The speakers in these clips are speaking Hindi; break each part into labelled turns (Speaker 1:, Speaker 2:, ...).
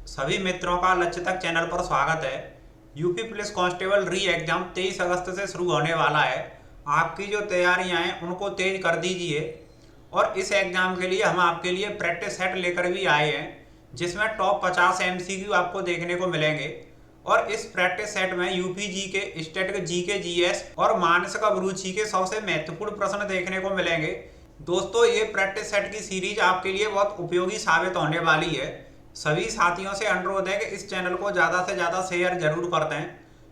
Speaker 1: सभी मित्रों का लक्ष्य तक चैनल पर स्वागत है। यूपी पुलिस कांस्टेबल री एग्जाम 23 अगस्त से शुरू होने वाला है। आपकी जो तैयारियां हैं उनको तेज कर दीजिए। और इस एग्जाम के लिए हम आपके लिए प्रैक्टिस सेट लेकर भी आए हैं, जिसमें टॉप 50 एमसीक्यू आपको देखने को मिलेंगे। और इस प्रैक्टिस सेट में यूपी जी के, स्टेट जी के, जीएस और मानसिक अभिरुचि के सबसे महत्वपूर्ण प्रश्न देखने को मिलेंगे। दोस्तों, ये प्रैक्टिस सेट की सीरीज आपके लिए बहुत उपयोगी साबित होने वाली है। सभी साथियों से अनुरोध है कि इस चैनल को ज़्यादा से ज़्यादा शेयर जरूर कर दें।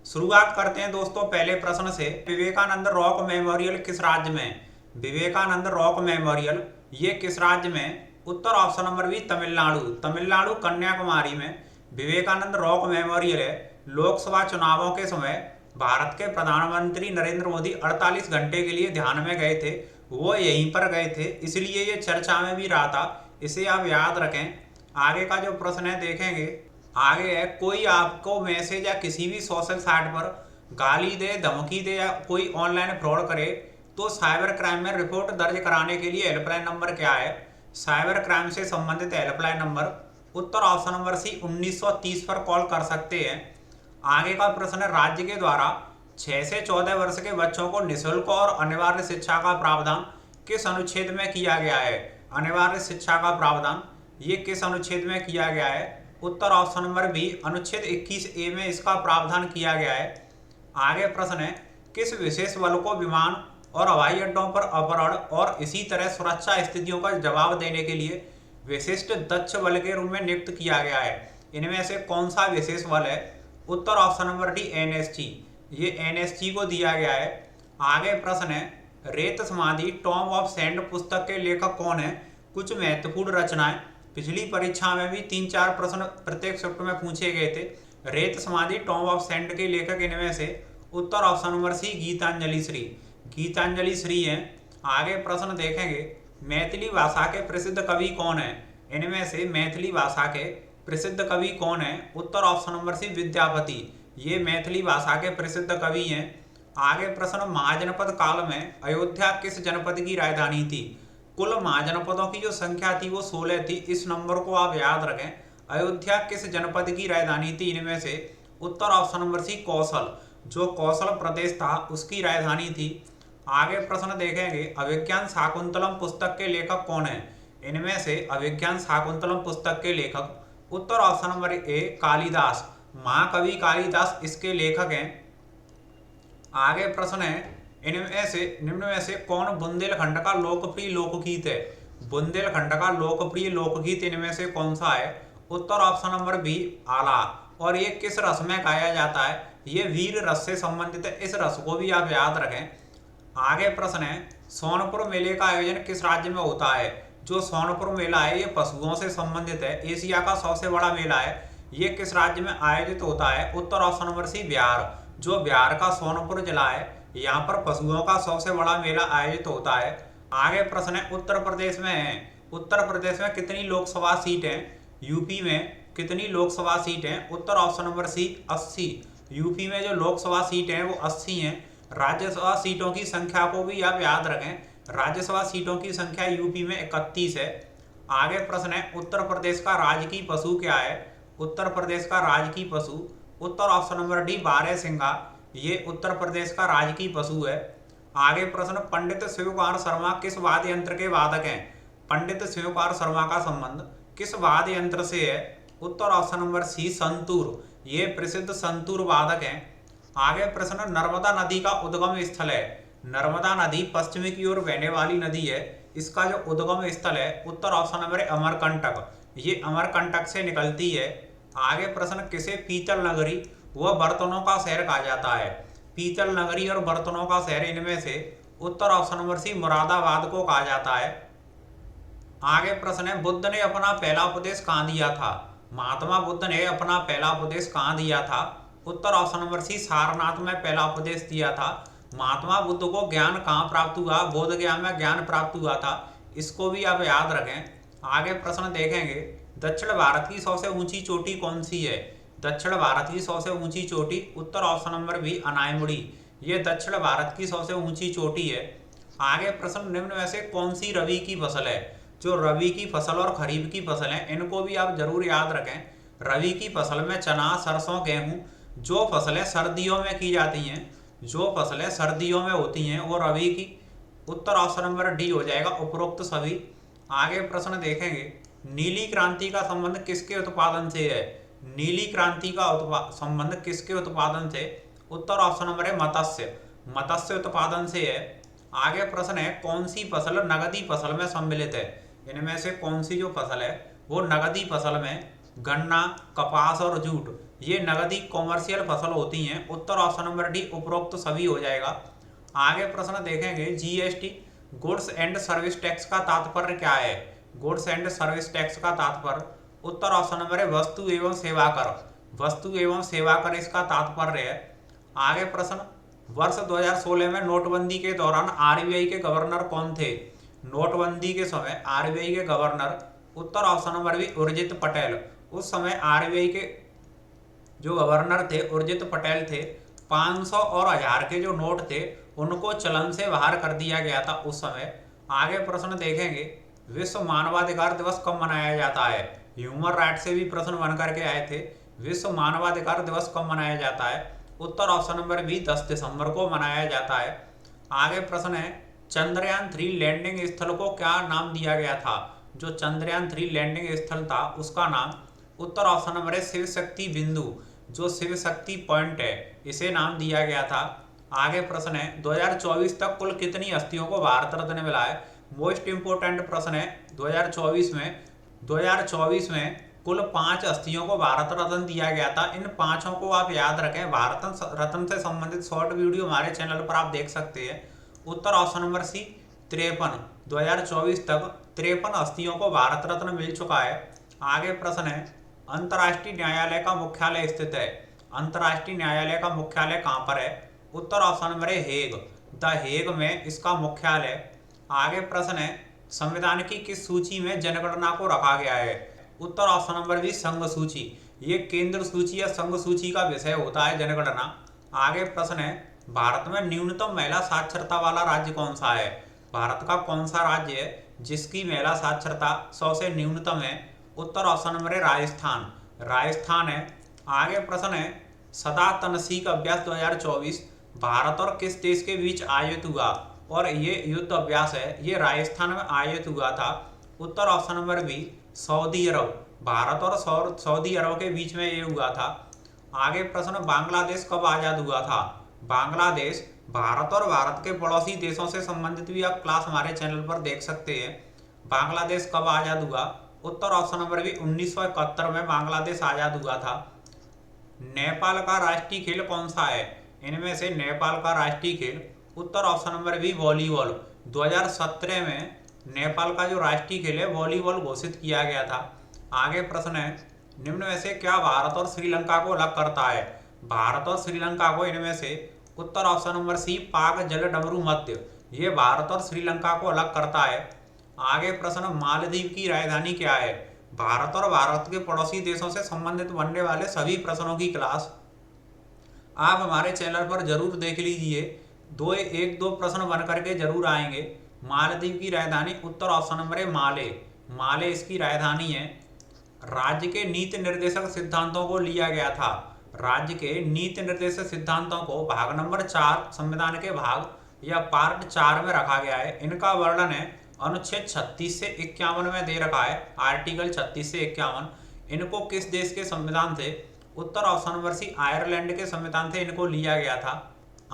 Speaker 1: शुरुआत करते हैं दोस्तों पहले प्रश्न से। विवेकानंद रॉक मेमोरियल किस राज्य में? विवेकानंद रॉक मेमोरियल ये किस राज्य में? उत्तर option number B Tamil Nadu. Tamil Nadu Kanyakumari में विवेकानंद रॉक मेमोरियल है। लोकसभा चुनावों के समय भारत के प्रधानमंत्री नरेंद्र मोदी 48 घंटे के लिए ध्यान में गए थे, वो यहीं पर गए थे, इसलिए ये चर्चा में भी रहा था। इसे आप याद रखें। आगे का जो प्रश्न है देखेंगे। आगे है, कोई आपको मैसेज या किसी भी सोशल साइट पर गाली दे, धमकी दे या कोई ऑनलाइन फ्रॉड करे तो साइबर क्राइम में रिपोर्ट दर्ज कराने के लिए हेल्पलाइन नंबर क्या है? साइबर क्राइम से संबंधित हेल्पलाइन नंबर उत्तर ऑप्शन नंबर सी 1930 पर कॉल कर सकते हैं। आगे का प्रश्न है, राज्य के द्वारा 6 से 14 वर्ष के बच्चों को निःशुल्क और अनिवार्य शिक्षा का प्रावधान किस अनुच्छेद में किया गया है? अनिवार्य शिक्षा का प्रावधान ये किस अनुच्छेद में किया गया है? उत्तर ऑप्शन नंबर बी अनुच्छेद 21A में इसका प्रावधान किया गया है। आगे प्रश्न है, किस विशेष बल को विमान और हवाई अड्डों पर अपहरण और इसी तरह सुरक्षा स्थितियों का जवाब देने के लिए विशिष्ट दक्ष बल के रूप में नियुक्त किया गया है? इनमें से कौन सा विशेष बल है? उत्तर ऑप्शन नंबर डी एनएसजी। ये एनएसजी को दिया गया है। आगे प्रश्न है, रेत समाधि टॉम ऑफ सैंड पुस्तक के लेखक कौन है? कुछ महत्वपूर्ण रचनाएं पिछली परीक्षा में भी 3-4 प्रश्न प्रत्येक शिफ्ट में पूछे गए थे। रेत समाधि टॉम ऑफ सैंड के लेखक इनमें से उत्तर option number C Geetanjali Shree. Geetanjali Shree हैं। आगे प्रश्न देखेंगे, मैथिली भाषा के प्रसिद्ध कवि कौन है? इनमें से मैथिली भाषा के प्रसिद्ध कवि कौन है? उत्तर ऑप्शन नंबर सी विद्यापति। ये मैथिली भाषा के प्रसिद्ध कवि हैं। आगे प्रश्न, महाजनपद काल में अयोध्या किस जनपद की राजधानी थी? कुल महाजनपदों की जो संख्या थी वो 16 थी। इस नंबर को आप याद रखें। अयोध्या किस जनपद की राजधानी थी? इनमें से उत्तर ऑप्शन नंबर सी कौशल। जो कौशल प्रदेश था उसकी राजधानी थी। आगे प्रश्न देखेंगे, अभिज्ञान शाकुंतलम पुस्तक के लेखक कौन है? इनमें से अभिज्ञान शाकुंतलम पुस्तक के लेखक उत्तर ऑप्शन नंबर ए कालिदास। महाकवि कालिदास इसके लेखक हैं। आगे प्रश्न है, निम्न में से कौन बुंदेलखंड का लोकप्रिय लोकगीत है? बुंदेलखंड का लोकप्रिय लोकगीत इनमें से कौन सा है? उत्तर ऑप्शन नंबर बी आला। और ये किस रस में गाया जाता है? ये वीर रस से संबंधित है। इस रस को भी आप याद रखें। आगे प्रश्न है, सोनपुर मेले का आयोजन किस राज्य में होता है? जो सोनपुर मेला है ये पशुओं से संबंधित है। एशिया का सबसे बड़ा मेला है। ये किस राज्य में आयोजित होता है? उत्तर ऑप्शन नंबर सी बिहार। जो बिहार का सोनपुर जिला है यहाँ पर पशुओं का सबसे बड़ा मेला आयोजित होता है। आगे प्रश्न है, उत्तर प्रदेश में है। उत्तर प्रदेश में कितनी लोकसभा सीट हैं? यूपी में कितनी लोकसभा सीट हैं? उत्तर ऑप्शन नंबर सी 80। यूपी में जो लोकसभा सीट हैं वो 80 हैं। राज्यसभा सीटों की संख्या को भी आप याद रखें। राज्यसभा सीटों की संख्या यूपी में 31 है। आगे प्रश्न है, उत्तर प्रदेश का राजकीय पशु क्या है? उत्तर प्रदेश का राजकीय पशु उत्तर ऑप्शन नंबर डी बारहसिंगा। ये उत्तर प्रदेश का राजकीय पशु है। आगे प्रश्न, पंडित शिव कुमार शर्मा किस वाद्य यंत्र के वादक हैं? पंडित शिव कुमार शर्मा का संबंध किस वाद्य यंत्र से है? उत्तर ऑप्शन नंबर सी संतूर। ये प्रसिद्ध संतूर वादक हैं। आगे प्रश्न, नर्मदा नदी का उद्गम स्थल है। नर्मदा नदी पश्चिमी की ओर बहने वाली नदी है। इसका जो उद्गम स्थल है उत्तर ऑप्शन नंबर अमरकंटक। ये अमरकंटक से निकलती है। आगे प्रश्न, किसे पीतल नगरी वह बर्तनों का शहर कहा जाता है? पीतल नगरी और बर्तनों का शहर इनमें से उत्तर ऑप्शन नंबर सी मुरादाबाद को कहा जाता है। आगे प्रश्न है, बुद्ध ने अपना पहला उपदेश कहाँ दिया था? महात्मा बुद्ध ने अपना पहला उपदेश कहाँ दिया था? उत्तर ऑप्शन नंबर सी सारनाथ में पहला उपदेश दिया था। महात्मा बुद्ध को ज्ञान कहाँ प्राप्त हुआ? बोध गया में ज्ञान प्राप्त हुआ था। इसको भी आप याद रखें। आगे प्रश्न देखेंगे, दक्षिण भारत की सबसे ऊंची चोटी कौन सी है? दक्षिण भारत की सबसे ऊंची चोटी उत्तर ऑप्शन नंबर बी अनायमुड़ी। ये दक्षिण भारत की सबसे ऊंची चोटी है। आगे प्रश्न, निम्न में से कौन सी रबी की फसल है? जो रबी की फसल और खरीफ की फसल है इनको भी आप जरूर याद रखें। रबी की फसल में चना, सरसों, गेहूं जो फसलें सर्दियों में की जाती हैं, जो फसलें सर्दियों में होती हैं वो रबी की। उत्तर ऑप्शन नंबर डी हो जाएगा उपरोक्त सभी। आगे प्रश्न देखेंगे, नीली क्रांति का संबंध किसके उत्पादन से है? नीली क्रांति का संबंध किसके उत्पादन से? उत्तर ऑप्शन नंबर है मत्स्य, मत्स्य उत्पादन से है। आगे प्रश्न है, कौन सी फसल नगदी फसल में सम्मिलित है? इनमें से कौन सी जो फसल है वो नगदी फसल में? गन्ना, कपास और जूट ये नगदी कॉमर्शियल फसल होती हैं। उत्तर ऑप्शन नंबर डी उपरोक्त सभी हो जाएगा। आगे प्रश्न देखेंगे, GST goods and service tax का तात्पर्य क्या है? गुड्स एंड सर्विस टैक्स का तात्पर्य, उत्तर ऑप्शन नंबर है वस्तु एवं सेवा कर, वस्तु एवं सेवा कर इसका तात्पर्य है। आगे प्रश्न, वर्ष 2016 में नोटबंदी के दौरान आरबीआई के गवर्नर कौन थे? नोटबंदी के समय आरबीआई के गवर्नर, उत्तर option number B Urjit Patel. उस समय आरबीआई के जो गवर्नर थे उर्जित पटेल थे। 500 और 1000 के जो नोट थे उनको चलन से बाहर कर दिया गया था उस समय। आगे प्रश्न देखेंगे, विश्व मानवाधिकार दिवस कब मनाया जाता है? ह्यूमन राइट से भी प्रश्न बन करके आए थे। विश्व मानवाधिकार दिवस कब मनाया जाता है? उत्तर ऑप्शन नंबर बी 10 दिसंबर को मनाया जाता है। आगे प्रश्न है, चंद्रयान 3 लैंडिंग स्थल को क्या नाम दिया गया था? जो चंद्रयान 3 लैंडिंग स्थल था उसका नाम, उत्तर ऑप्शन नंबर है शिव शक्ति बिंदु, जो शिव शक्ति पॉइंट है इसे नाम दिया गया था। आगे प्रश्न है, 2024 तक कुल कितनी हस्तियों को भारत रत्न मिला है? मोस्ट इंपोर्टेंट प्रश्न है। 2024 में कुल 5 हस्तियों को भारत रत्न दिया गया था। इन पांचों को आप याद रखें। भारत रत्न से संबंधित शॉर्ट वीडियो हमारे चैनल पर आप देख सकते हैं। उत्तर ऑप्शन नंबर सी 53। 2024 तक 53 हस्तियों को भारत रत्न मिल चुका है। आगे प्रश्न है, अंतर्राष्ट्रीय न्यायालय का मुख्यालय स्थित है। अंतर्राष्ट्रीय न्यायालय का मुख्यालय कहाँ पर है? उत्तर ऑप्शन नंबर है हेग, द हेग में इसका मुख्यालय। आगे प्रश्न है, संविधान की किस सूची में जनगणना को रखा गया है? उत्तर ऑप्शन नंबर बी संघ सूची। ये केंद्र सूची या संघ सूची का विषय होता है जनगणना। आगे प्रश्न है, भारत में न्यूनतम महिला साक्षरता वाला राज्य कौन सा है? भारत का कौन सा राज्य है जिसकी महिला साक्षरता 100 से न्यूनतम है? उत्तर ऑप्शन नंबर है राजस्थान, राजस्थान है। आगे प्रश्न है, सदा तनसीक अभ्यास 2024 भारत और किस देश के बीच आयोजित हुआ? और ये युद्ध अभ्यास है ये राजस्थान में आयोजित हुआ था। उत्तर ऑप्शन नंबर बी सऊदी अरब, भारत और सऊदी अरब के बीच में ये हुआ था। आगे प्रश्न, बांग्लादेश कब आज़ाद हुआ था? बांग्लादेश भारत और भारत के पड़ोसी देशों से संबंधित भी आप क्लास हमारे चैनल पर देख सकते हैं। बांग्लादेश कब आज़ाद हुआ? उत्तर ऑप्शन नंबर बी 1971 में बांग्लादेश आज़ाद हुआ था। नेपाल का राष्ट्रीय खेल कौन सा है? इनमें से नेपाल का राष्ट्रीय खेल, उत्तर ऑप्शन नंबर बी वॉलीबॉल। 2017 में नेपाल का जो राष्ट्रीय खेल है वॉलीबॉल घोषित किया गया था। आगे प्रश्न है, निम्न में से क्या भारत और श्रीलंका को अलग करता है? भारत और श्रीलंका को इनमें से, उत्तर ऑप्शन नंबर सी पाक जल डमरू मध्य, ये भारत और श्रीलंका को अलग करता है। आगे प्रश्न, मालदीव की राजधानी क्या है? भारत और भारत के पड़ोसी देशों से संबंधित बनने वाले सभी प्रश्नों की क्लास आप हमारे चैनल पर जरूर देख लीजिए। एक दो प्रश्न बन करके जरूर आएंगे। मालदीव की राजधानी, उत्तर ऑप्शन नंबर है माले, माले इसकी राजधानी है। राज्य के नीति निर्देशक सिद्धांतों को लिया गया था। राज्य के नीति निर्देशक सिद्धांतों को भाग नंबर 4 संविधान के भाग या पार्ट 4 में रखा गया है। इनका वर्णन है अनुच्छेद 36 से 51 में दे रखा है, आर्टिकल 36 से 51। इनको किस देश के संविधान से? उत्तर ऑप्शन नंबर सी आयरलैंड के संविधान से इनको लिया गया था।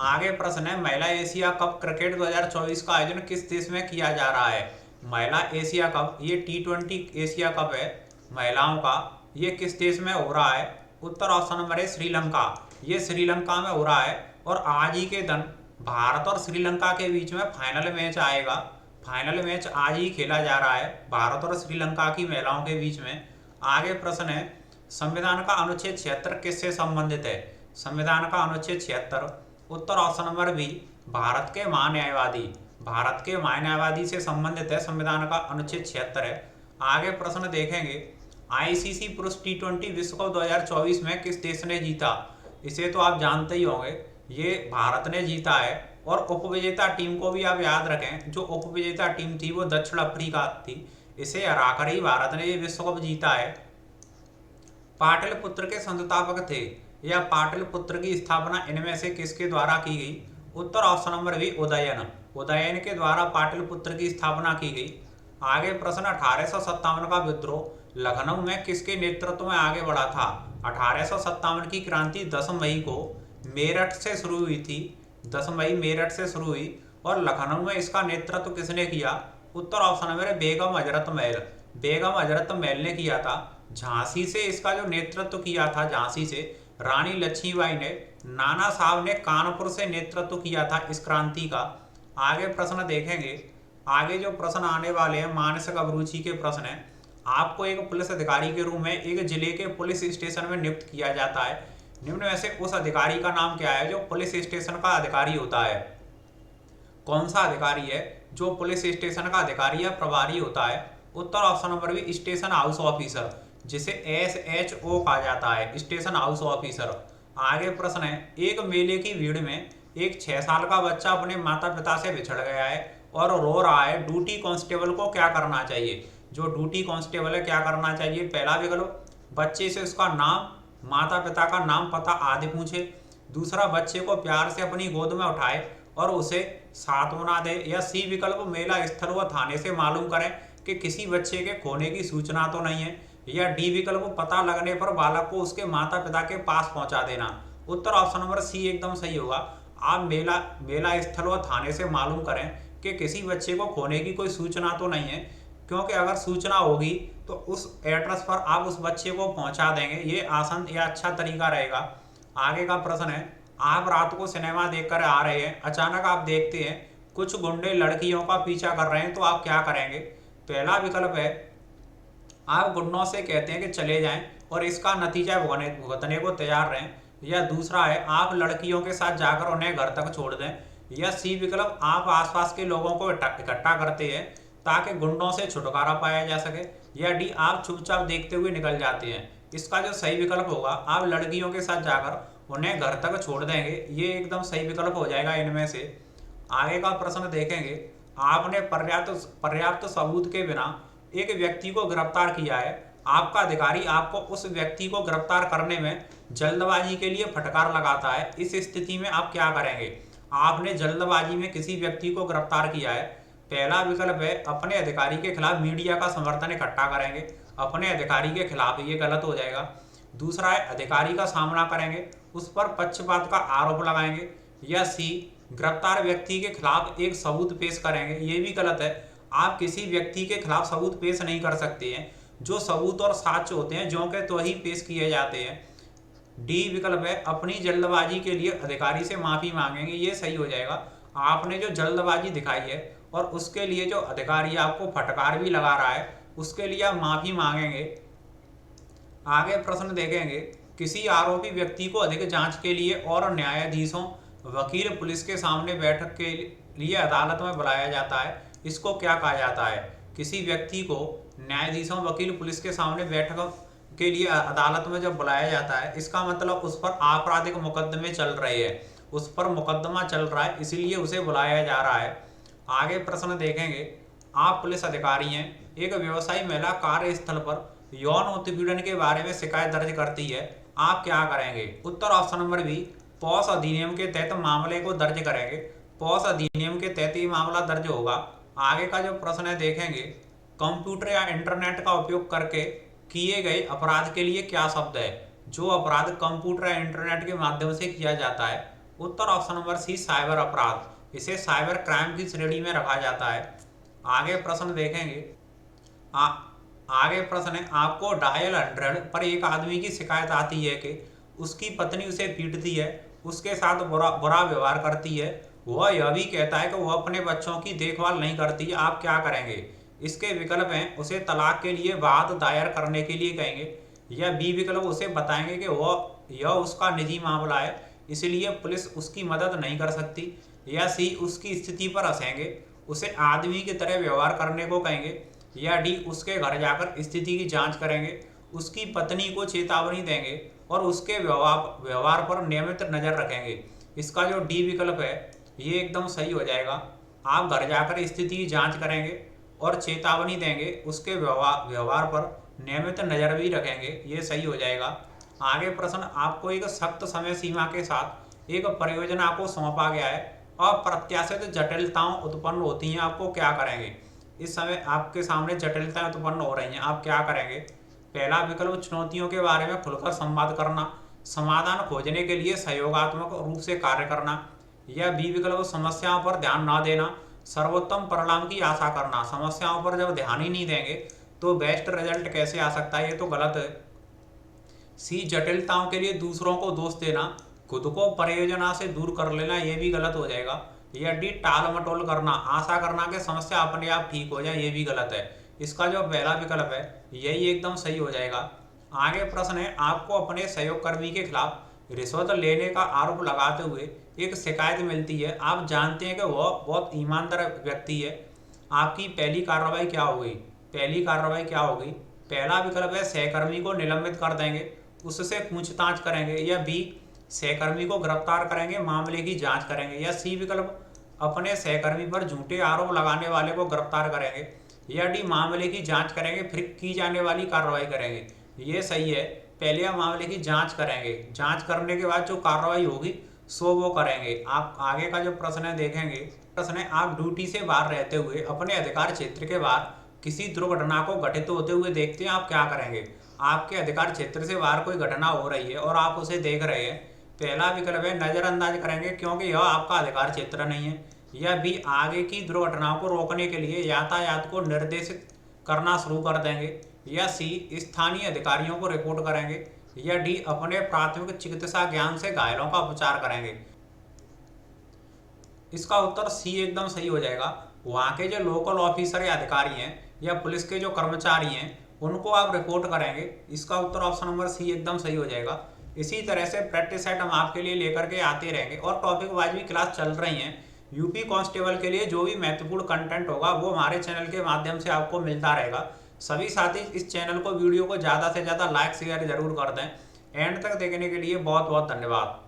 Speaker 1: आगे प्रश्न है, महिला एशिया कप क्रिकेट 2024 का आयोजन किस देश में किया जा रहा है? महिला एशिया कप, ये T20 एशिया कप है महिलाओं का, ये किस देश में हो रहा है? उत्तर ऑप्शन नंबर है श्रीलंका, ये श्रीलंका में हो रहा है। और आज ही के दिन भारत और श्रीलंका के बीच में फाइनल मैच आएगा। फाइनल मैच आज ही खेला जा रहा है भारत और श्रीलंका की महिलाओं के बीच में। आगे प्रश्न है, संविधान का अनुच्छेद 76 किससे संबंधित है? संविधान का अनुच्छेद 76, उत्तर ऑप्शन नंबर बी भारत के महान्यायवादी, भारत के महान्यायवादी से संबंधित है संविधान का अनुच्छेद 76 है। आगे प्रश्न देखेंगे, आईसीसी पुरुष T20 विश्व कप 2024 में किस देश ने जीता? इसे तो आप जानते ही होंगे, ये भारत ने जीता है। और उपविजेता टीम को भी आप याद रखें, जो उपविजेता टीम थी वो दक्षिण अफ्रीका थी, इसे हराकर ही भारत ने ये विश्व कप जीता है। पाटलिपुत्र के संस्थापक थे या पाटलिपुत्र की स्थापना इनमें से किसके द्वारा की गई? उत्तर option number B Udayan. Udayan के द्वारा पाटलिपुत्र की स्थापना की गई। आगे प्रश्न 1857 का विद्रोह लखनऊ में किसके नेतृत्व में आगे बढ़ा था? 1857 की क्रांति 10 मई को मेरठ से शुरू हुई थी। 10 मई मेरठ से शुरू हुई और लखनऊ में इसका नेतृत्व किसने किया? उत्तर ऑप्शन नंबर है बेगम हजरत महल। बेगम हजरत महल ने किया था। झांसी से इसका जो नेतृत्व किया था, झांसी से रानी लक्ष्मीबाई ने। नाना साहब ने कानपुर से नेतृत्व किया था इस क्रांति का। आगे प्रश्न देखेंगे। आगे जो प्रश्न आने वाले हैं मानसिक अभिरुचि के प्रश्न हैं। आपको एक पुलिस अधिकारी के रूप में एक जिले के पुलिस स्टेशन में नियुक्त किया जाता है। निम्न में से उस अधिकारी का नाम क्या है जो पुलिस स्टेशन का अधिकारी होता है? कौन सा अधिकारी है जो पुलिस स्टेशन का अधिकारी या प्रभारी होता है? उत्तर option number B station house officer, जिसे SHO कहा जाता है, स्टेशन हाउस ऑफिसर। आगे प्रश्न है, एक मेले की भीड़ में एक 6 साल का बच्चा अपने माता पिता से बिछड़ गया है और रो रहा है। ड्यूटी कांस्टेबल को क्या करना चाहिए? जो ड्यूटी कांस्टेबल है क्या करना चाहिए? पहला विकल्प, बच्चे से उसका नाम, माता पिता का नाम पता आदि पूछे। दूसरा, बच्चे को प्यार से अपनी गोद में उठाए और उसे सांत्वना दे। या सी विकल्प, मेला स्थल व थाने से मालूम करें कि किसी बच्चे के खोने की सूचना तो नहीं है। या डी विकल्प, पता लगने पर बालक को उसके माता पिता के पास पहुंचा देना। उत्तर ऑप्शन नंबर सी एकदम सही होगा। आप मेला स्थल व थाने से मालूम करें कि किसी बच्चे को खोने की कोई सूचना तो नहीं है, क्योंकि अगर सूचना होगी तो उस एड्रेस पर आप उस बच्चे को पहुंचा देंगे। ये आसान या अच्छा तरीका रहेगा। आगे का प्रश्न है, आप रात को सिनेमा देखकर आ रहे हैं, अचानक आप देखते हैं कुछ गुंडे लड़कियों का पीछा कर रहे हैं, तो आप क्या करेंगे? पहला विकल्प है, आप गुंडों से कहते हैं कि चले जाएं और इसका नतीजा भुगतने को तैयार रहें। या दूसरा है, आप लड़कियों के साथ जाकर उन्हें घर तक छोड़ दें। या सी विकल्प, आप आसपास के लोगों को इकट्ठा करते हैं ताकि गुंडों से छुटकारा पाया जा सके। या डी, आप चुपचाप देखते हुए निकल जाते हैं। इसका जो सही विकल्प होगा, आप लड़कियों के साथ जाकर उन्हें घर तक छोड़ देंगे। ये एकदम सही विकल्प हो जाएगा इनमें से। आगे का प्रश्न देखेंगे। आपने पर्याप्त सबूत के बिना एक व्यक्ति को गिरफ्तार किया है। आपका अधिकारी आपको उस व्यक्ति को गिरफ्तार करने में जल्दबाजी के लिए फटकार लगाता है। इस स्थिति में आप क्या करेंगे? आपने जल्दबाजी में किसी व्यक्ति को गिरफ्तार किया है। पहला विकल्प है, अपने अधिकारी के खिलाफ मीडिया का समर्थन इकट्ठा करेंगे। अपने अधिकारी के खिलाफ, ये गलत हो जाएगा। दूसरा है, अधिकारी का सामना करेंगे, उस पर पक्षपात का आरोप लगाएंगे। या सी, गिरफ्तार व्यक्ति के खिलाफ एक सबूत पेश करेंगे। ये भी गलत है। आप किसी व्यक्ति के खिलाफ सबूत पेश नहीं कर सकते हैं। जो सबूत और साक्ष्य होते हैं ज्यों के तो ही पेश किए जाते हैं। डी विकल्प है, अपनी जल्दबाजी के लिए अधिकारी से माफी मांगेंगे। ये सही हो जाएगा। आपने जो जल्दबाजी दिखाई है और उसके लिए जो अधिकारी आपको फटकार भी लगा रहा है, उसके लिए आप माफी मांगेंगे। आगे प्रश्न देखेंगे। किसी आरोपी व्यक्ति को अधिक जांच के लिए और न्यायाधीशों, वकील, पुलिस के सामने बैठक के लिए अदालत में बुलाया जाता है। इसको क्या कहा जाता है? किसी व्यक्ति को न्यायाधीशों, वकील, पुलिस के सामने बैठक के लिए अदालत में जब बुलाया जाता है, इसका मतलब उस पर आपराधिक मुकदमे चल रहे हैं, उस पर मुकदमा चल रहा है, इसीलिए उसे बुलाया जा रहा है। आगे प्रश्न देखेंगे। आप पुलिस अधिकारी हैं। एक व्यवसायी महिला कार्यस्थल पर यौन उत्पीड़न के बारे में शिकायत दर्ज करती है। आप क्या करेंगे? उत्तर ऑप्शन नंबर बी, पॉक्स अधिनियम के तहत मामले को दर्ज करेंगे। पॉक्स अधिनियम के तहत ही मामला दर्ज होगा। आगे का जो प्रश्न है देखेंगे। कंप्यूटर या इंटरनेट का उपयोग करके किए गए अपराध के लिए क्या शब्द है? जो अपराध कंप्यूटर या इंटरनेट के माध्यम से किया जाता है। उत्तर ऑप्शन नंबर सी, साइबर अपराध। इसे साइबर क्राइम की श्रेणी में रखा जाता है। आगे प्रश्न देखेंगे। आगे प्रश्न है, आपको डायल 100 पर एक आदमी की शिकायत आती है कि उसकी पत्नी उसे पीटती है, उसके साथ बुरा व्यवहार करती है, वह यह भी कहता है कि वह अपने बच्चों की देखभाल नहीं करती। आप क्या करेंगे? इसके विकल्प हैं, उसे तलाक के लिए वाद दायर करने के लिए कहेंगे। या बी विकल्प, उसे बताएंगे कि यह उसका निजी मामला है, इसलिए पुलिस उसकी मदद नहीं कर सकती। या सी, उसकी स्थिति पर हंसेंगे, उसे आदमी की तरह व्यवहार करने को कहेंगे। या डी, उसके घर जाकर स्थिति की जांच करेंगे, उसकी पत्नी को चेतावनी देंगे और उसके व्यवहार पर नियमित नजर रखेंगे। इसका जो डी विकल्प है ये एकदम सही हो जाएगा। आप घर जाकर स्थिति की जांच करेंगे और चेतावनी देंगे, उसके व्यवहार पर नियमित नज़र भी रखेंगे, ये सही हो जाएगा। आगे प्रश्न, आपको एक सख्त समय सीमा के साथ एक परियोजना को सौंपा गया है, अप्रत्याशित जटिलताएं उत्पन्न होती हैं, आपको क्या करेंगे। इस समय आपके सामने जटिलताएं उत्पन्न हो रही हैं, आप क्या करेंगे। पहला विकल्प, चुनौतियों के बारे में खुलकर संवाद करना, समाधान खोजने के लिए सहयोगात्मक रूप से कार्य करना। या बी विकल्प, समस्याओं पर ध्यान न देना, सर्वोत्तम परिणाम की आशा करना। समस्याओं पर जब ध्यान ही नहीं देंगे तो बेस्ट रिजल्ट कैसे आ सकता है, ये तो गलत है। सी, जटिलताओं के लिए दूसरों को दोष देना, खुद को परियोजना से दूर कर लेना, ये भी गलत हो जाएगा। या डी, टाल मटोल करना, आशा करना कि समस्या अपने आप ठीक हो जाए, ये भी गलत है। इसका जो पहला विकल्प है यही एकदम सही हो जाएगा। आगे प्रश्न है, आपको अपने सहयोगकर्मी के खिलाफ रिश्वत लेने का आरोप लगाते हुए एक शिकायत मिलती है। आप जानते हैं कि वह बहुत ईमानदार व्यक्ति है। आपकी पहली कार्रवाई क्या होगी। पहली कार्रवाई क्या होगी। पहला विकल्प है, सहकर्मी को निलंबित कर देंगे, उससे पूछताछ करेंगे। या बी, सहकर्मी को गिरफ्तार करेंगे, मामले की जांच करेंगे। या सी विकल्प, अपने सहकर्मी पर झूठे आरोप लगाने वाले को गिरफ्तार करेंगे। या डी, मामले की जांच करेंगे, फिर की जाने वाली कार्रवाई करेंगे। ये सही है, पहले हम मामले की जांच करेंगे, जांच करने के बाद जो कार्रवाई होगी सो वो करेंगे। आप आगे का जो प्रश्न है देखेंगे। प्रश्न है, आप ड्यूटी से बाहर रहते हुए अपने अधिकार क्षेत्र के बाहर किसी दुर्घटना को घटित होते हुए देखते हैं, आप क्या करेंगे। आपके अधिकार क्षेत्र से बाहर कोई घटना हो रही है और आप उसे देख रहे हैं। पहला विकल्प है, नज़रअंदाज करेंगे क्योंकि यह आपका अधिकार क्षेत्र नहीं है। या बी, आगे की दुर्घटनाओं को रोकने के लिए यातायात को निर्देशित करना शुरू कर देंगे। या सी, स्थानीय अधिकारियों को रिपोर्ट करेंगे। या डी, अपने प्राथमिक चिकित्सा ज्ञान से घायलों का उपचार करेंगे। इसका उत्तर सी एकदम सही हो जाएगा। वहाँ के जो लोकल ऑफिसर या अधिकारी हैं या पुलिस के जो कर्मचारी हैं उनको आप रिपोर्ट करेंगे। इसका उत्तर ऑप्शन नंबर सी एकदम सही हो जाएगा। इसी तरह से प्रैक्टिस सेट हम आपके लिए लेकर के आते रहेंगे और टॉपिक वाइज भी क्लास चल रही हैं। यूपी कांस्टेबल के लिए जो भी महत्वपूर्ण कंटेंट होगा वो हमारे चैनल के माध्यम से आपको मिलता रहेगा। सभी साथी इस चैनल को, वीडियो को ज़्यादा से ज़्यादा लाइक शेयर जरूर कर दें। एंड तक देखने के लिए बहुत बहुत धन्यवाद।